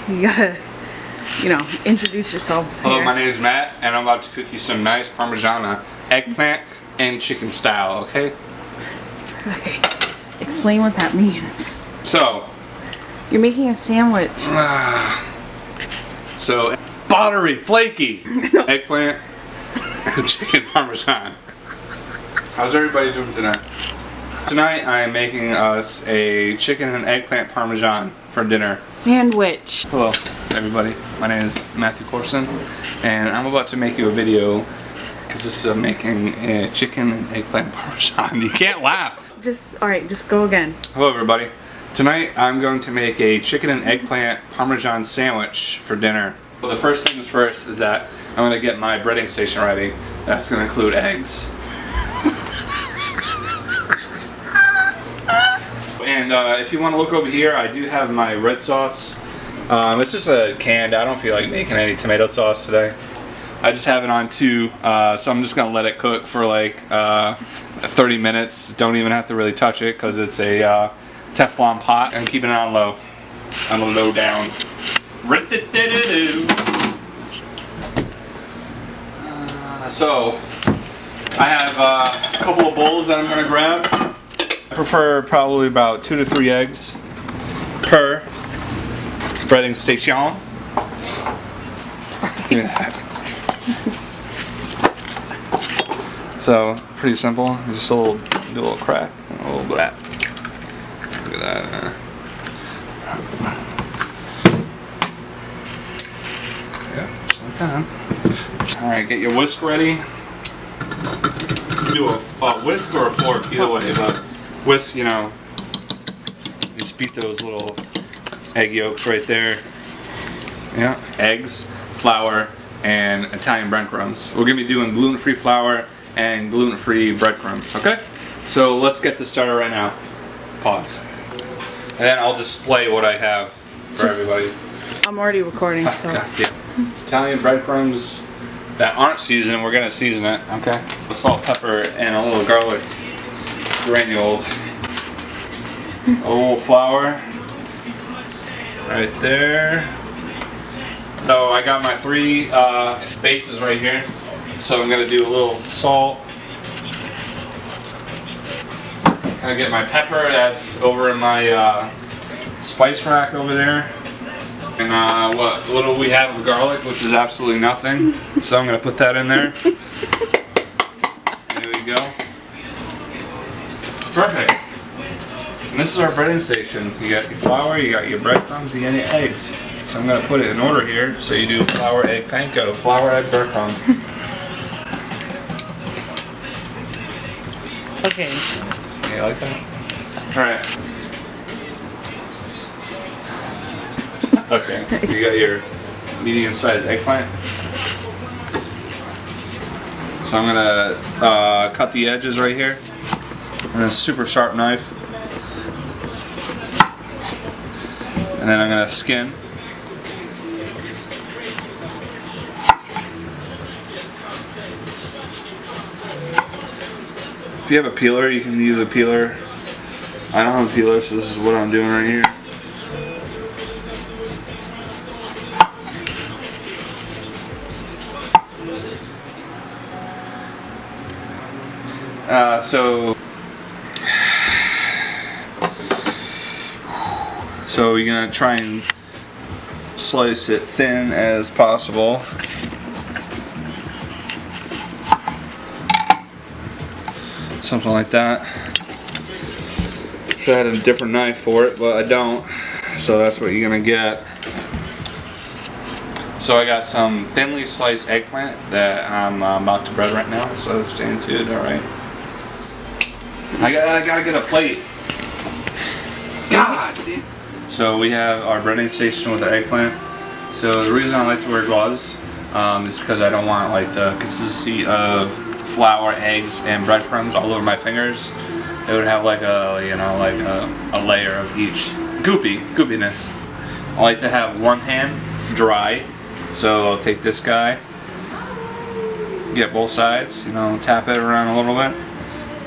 You gotta, you know, introduce yourself. Hello, here. my name is Matt, and I'm about to cook you some nice parmesan eggplant and chicken style, okay? Okay. Explain what that means. So, You're making a sandwich. so buttery, flaky eggplant and chicken parmesan. How's everybody doing tonight? Tonight I am making us a chicken and eggplant parmesan for dinner. Sandwich. Hello everybody, my name is Matthew Corson, and I'm about to make you a video because this is making a chicken and eggplant parmesan. You can't laugh. Alright, just go again. Hello everybody. Tonight I'm going to make a chicken and eggplant parmesan sandwich for dinner. Well, the first things first is that I'm going to get my breading station ready. That's going to include eggs. And if you want to look over here, I do have my red sauce. It's just a canned. I don't feel like making any tomato sauce today. I just have it on 2, so I'm just going to let it cook for like 30 minutes. Don't even have to really touch it because it's a Teflon pot. And keeping it on low. On the low down. So, I have a couple of bowls that I'm going to grab. I prefer probably about 2 to 3 eggs per breading station. Sorry. So, pretty simple. Just do a little crack and a little blat. Look at that. Yeah, just like that. Alright, get your whisk ready. Do a whisk or a fork, either way, but whisk, you know, just beat those little egg yolks right there. Yeah, eggs, flour, and Italian breadcrumbs. We're going to be doing gluten-free flour and gluten-free breadcrumbs, okay? So let's get this started right now. Pause. And then I'll display what I have for everybody. I'm already recording, so. God, yeah. Italian breadcrumbs that aren't seasoned, we're going to season it, okay? With salt, pepper, and a little garlic granuled. A little flour. Right there. So I got my 3 bases right here. So I'm gonna do a little salt. I get my pepper that's over in my spice rack over there. And what little we have of garlic, which is absolutely nothing. So I'm gonna put that in there. There we go. Perfect. And this is our breading station. You got your flour, you got your breadcrumbs, you got your eggs. So I'm going to put it in order here. So you do flour, egg, panko. Flour, egg, breadcrumb. Okay. Yeah, you like that? Alright. Okay. You got your medium-sized eggplant. So I'm going to cut the edges right here. And a super sharp knife. And then I'm going to skin. If you have a peeler, you can use a peeler. I don't have a peeler, so this is what I'm doing right here. So you're gonna try and slice it thin as possible. Something like that. Should have had a different knife for it, but I don't. So that's what you're gonna get. So I got some thinly sliced eggplant that I'm about to bread right now. So stay tuned. All right. I gotta get a plate. God. So we have our breading station with the eggplant. So the reason I like to wear gloves is because I don't want like the consistency of flour, eggs, and breadcrumbs all over my fingers. It would have like a, you know, like a layer of each goopiness. I like to have one hand dry, so I'll take this guy, get both sides, you know, tap it around a little bit,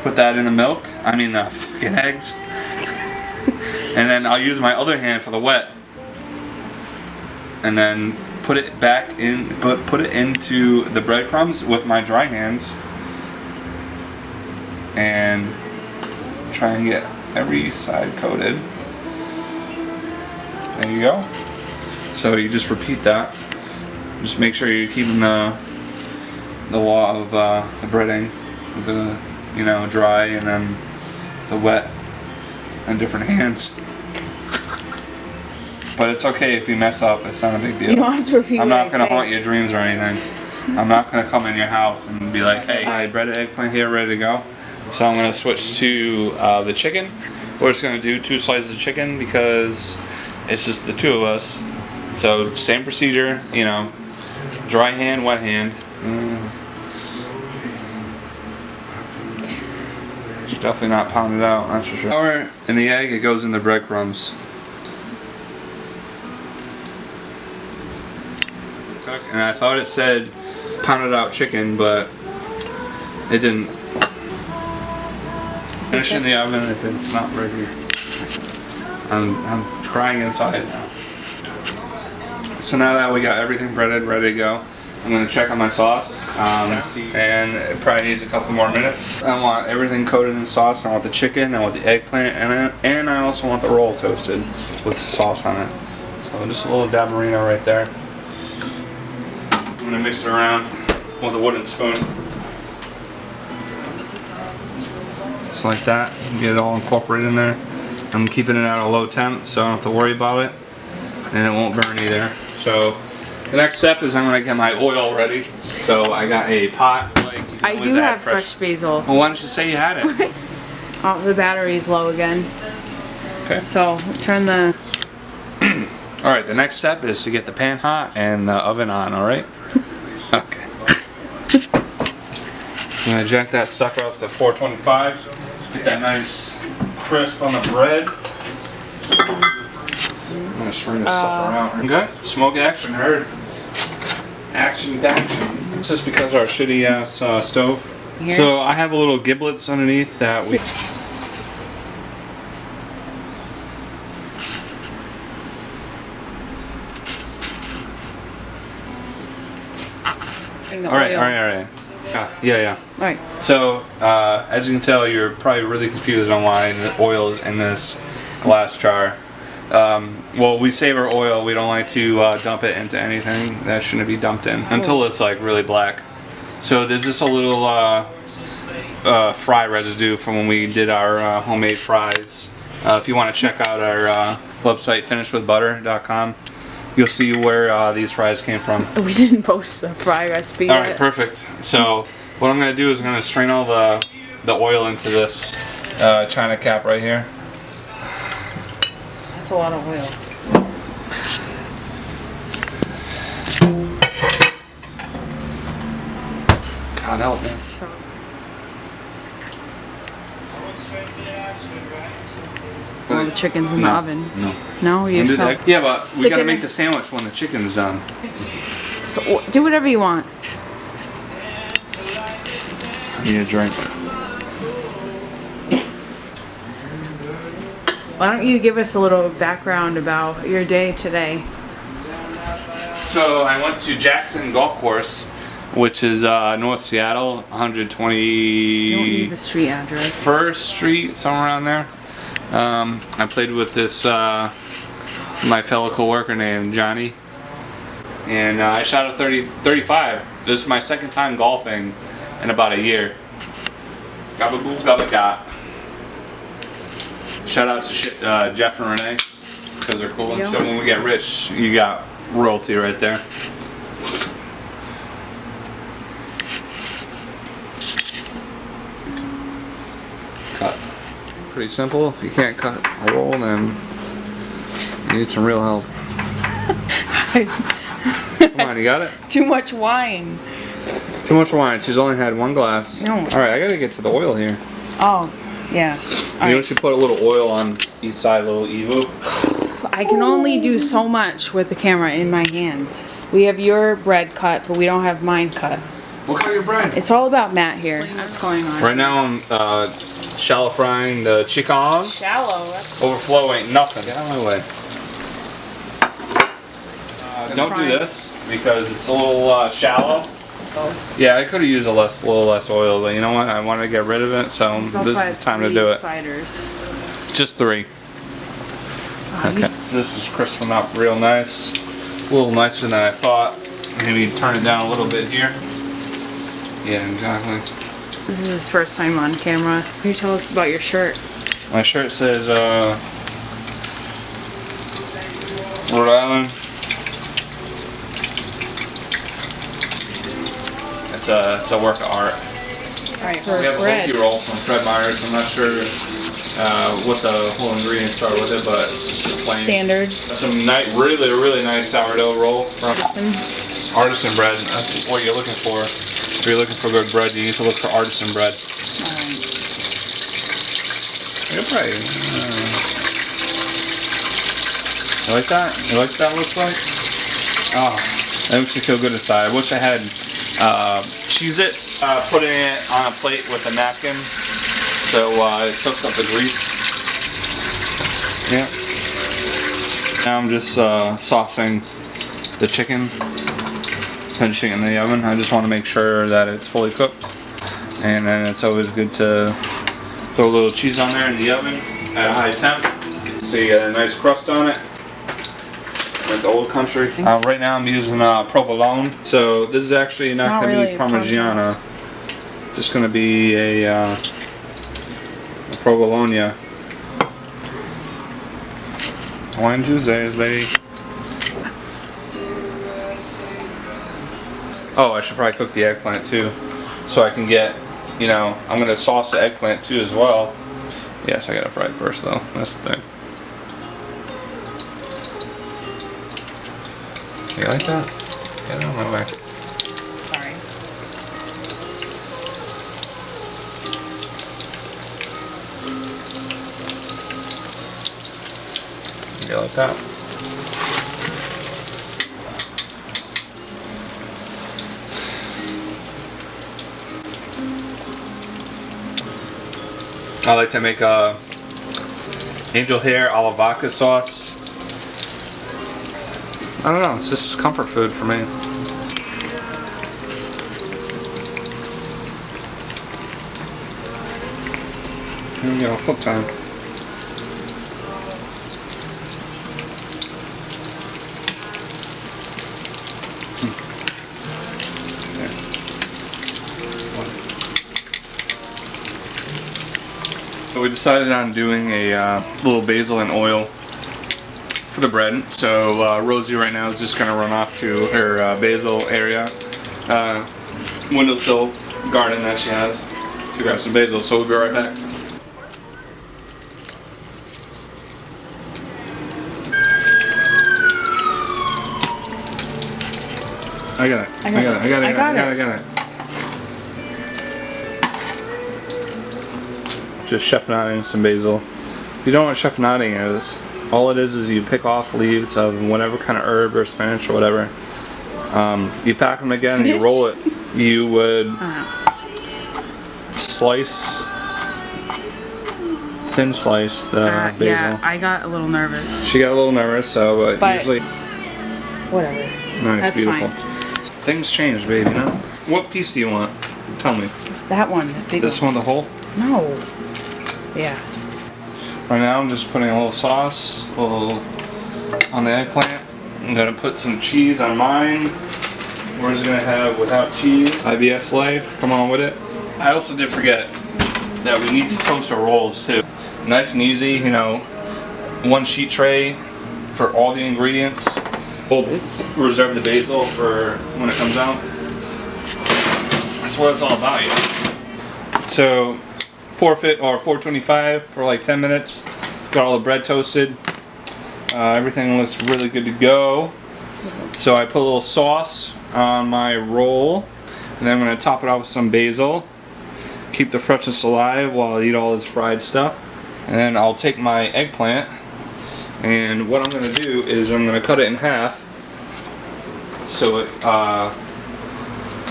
put that in the milk, I mean the fucking eggs, and then I'll use my other hand for the wet. and then put it back in, put it into the breadcrumbs with my dry hands, and try and get every side coated. There you go. So you just repeat that. Just make sure you're keeping the law of the breading, the dry and then the wet on different hands. But it's okay if you mess up. It's not a big deal. You don't have to repeat. I'm not gonna haunt your dreams or anything. I'm not gonna come in your house and be like, hey, I breaded eggplant here, ready to go. So I'm gonna switch to the chicken. We're just gonna do 2 slices of chicken because it's just the 2 of us. So same procedure, dry hand, wet hand. Definitely not pounded out, that's for sure. Flour in the egg, it goes in the breadcrumbs. And I thought it said pounded out chicken, but it didn't. Finish in the oven if it's not ready. I'm crying inside now. So now that we got everything breaded, ready to go, I'm going to check on my sauce, and it probably needs a couple more minutes. I want everything coated in sauce. I want the chicken, I want the eggplant in it, and I also want the roll toasted with sauce on it. So just a little dabarino right there. I'm going to mix it around with a wooden spoon. Just like that, get it all incorporated in there. I'm keeping it at a low temp so I don't have to worry about it, and it won't burn either. So the next step is I'm going to get my oil ready. So I got a pot. I do have fresh basil. Well, why don't you say you had it? Oh, the battery's low again. Okay. So turn the... Alright, the next step is to get the pan hot and the oven on, alright? Okay. I'm going to jack that sucker up to 425. Get that nice crisp on the bread. I'm going to swing this sucker around. Okay, smoke action heard. Action action. This is because of our shitty ass stove. Here. So I have a little giblets underneath that we... Alright. Yeah. Alright. So, as you can tell, you're probably really confused on why the oil is in this glass jar. Well, we save our oil. We don't like to dump it into anything that shouldn't be dumped in until it's like really black. So there's just a little fry residue from when we did our homemade fries. If you want to check out our website, finishwithbutter.com, you'll see where these fries came from. We didn't post the fry recipe yet. Alright, perfect. So what I'm going to do is I'm going to strain all the oil into this china cap right here. That's a lot of oil. God help me. So, all the chicken's in the oven. No, you just help. Yeah, but we Stick gotta it make in. the sandwich when the chicken's done. So do whatever you want. I need a drink. Why don't you give us a little background about your day today? So I went to Jackson Golf Course, which is North Seattle, 120. You don't need the street address. First Street, somewhere around there. I played with this my fellow coworker named Johnny, and I shot a 35. This is my second time golfing in about a year. Gabba boo, gabba got. Shout out to Jeff and Renee because they're cool. Yep. So when we get rich, you got royalty right there. Cut. Pretty simple. If you can't cut a roll, then you need some real help. Come on, you got it? Too much wine. Too much wine. She's only had one glass. No. Alright, I gotta get to the oil here. Oh, yeah. You know, she put a little oil on each side, a little evo. I can only do so much with the camera in my hand. We have your bread cut, but we don't have mine cut. What kind of bread? It's all about Matt here. What's going on? Right now I'm shallow frying the chicken. Shallow. That's... Overflow ain't nothing. Get out of my way. don't frying. do this because it's a little shallow. Oh. Yeah, I could have used little less oil, but you know what? I wanted to get rid of it, so He's this also is had the time to 3 do it. Ciders. Just 3. Okay. So this is crisping up real nice. A little nicer than I thought. Maybe turn it down a little bit here. Yeah, exactly. This is his first time on camera. Can you tell us about your shirt? My shirt says Rhode Island. It's a work of art. Alright, for We have a bread. hoagie roll from Fred Meyer's. I'm not sure what the whole ingredients are with it, but it's just a plain. Standard. Some really nice sourdough roll from Artisan Bread. That's what you're looking for. If you're looking for good bread, you need to look for Artisan Bread. You're right. You like that? You like what that looks like? Oh, that makes me feel good inside. I wish I had Cheez-Its. Putting it on a plate with a napkin so it soaks up the grease. Yeah. Now I'm just saucing the chicken, pinching it in the oven. I just want to make sure that it's fully cooked. And then it's always good to throw a little cheese on there in the oven at a high temp so you get a nice crust on it. Like the old country. Right now I'm using provolone. So this is actually not going to really be Parmigiana. It's just going to be a provolone. Wine Tuesdays, baby. Oh, I should probably cook the eggplant too, so I can get, you know, I'm gonna sauce the eggplant too as well. Yes, I gotta fry it first though. That's the thing. You like that? Get out of my way. Sorry. You like that? I like to make a angel hair a la vodka sauce. I don't know, it's just comfort food for me. Here we go, flip time. So we decided on doing a little basil and oil for the bread. So Rosie right now is just going to run off to her basil area, windowsill garden that she has, to grab some basil. So we'll be right back. I got it. I got it. Just chiffonading some basil. If you don't know what chiffonading is, all it is you pick off leaves of whatever kind of herb or spinach or whatever. You pack them again and you roll it. You would slice, thin slice the basil. Yeah, I got a little nervous. She got a little nervous, so but usually whatever. nice, That's beautiful. fine. Things change, baby. You know? What piece do you want? Tell me. That one. The big This one, the whole? No. Yeah. Right now I'm just putting a little sauce on the eggplant. I'm gonna put some cheese on mine. We're just gonna have without cheese. IBS Slave, come on with it. I also did forget that we need to toast our rolls too. Nice and easy, you know, one sheet tray for all the ingredients. We'll reserve the basil for when it comes out. That's what it's all about, yeah. So 425 for like 10 minutes. Got all the bread toasted. Everything looks really good to go. So I put a little sauce on my roll, and then I'm going to top it off with some basil. Keep the freshness alive while I eat all this fried stuff. And then I'll take my eggplant, and what I'm going to do is I'm going to cut it in half so it,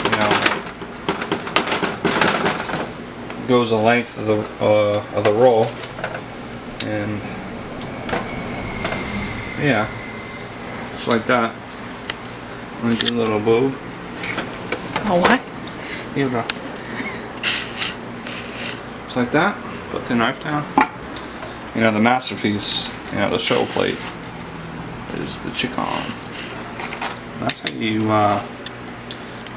you know, goes the length of the roll, and yeah, just like that. Like a little boob. Oh, what? Here, bro. Just like that. Put the knife down. You know, the masterpiece, you know, the show plate is the chicken. That's how you,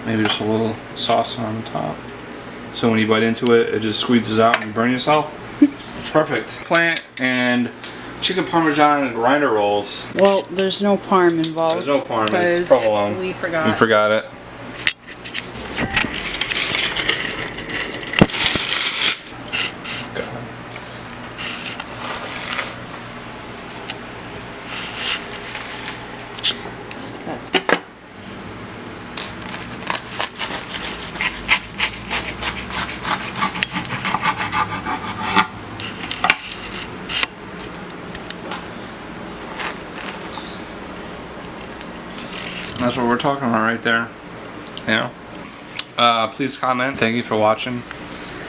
maybe just a little sauce on top. So when you bite into it, it just squeezes out and you burn yourself. Perfect. Plant and chicken parmesan and grinder rolls. Well, there's no parm involved. There's no parm, it's provolone. We forgot. We forgot it. That's That's what we're talking about right there. You know? Please comment. Thank you for watching.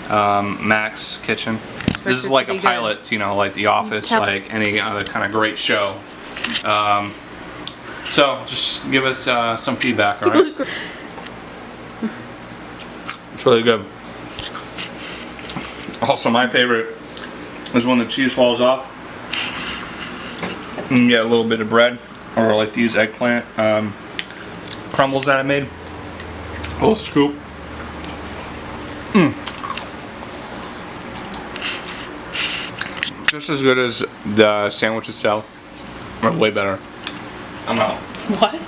Max Kitchen. This is like a pilot, you know, like The Office, like any other kind of great show. So just give us some feedback, alright? It's really good. Also, my favorite is when the cheese falls off. And you get a little bit of bread, or like these eggplant crumbles that I made. A little scoop. Just as good as the sandwich itself, or way better. I'm out. what?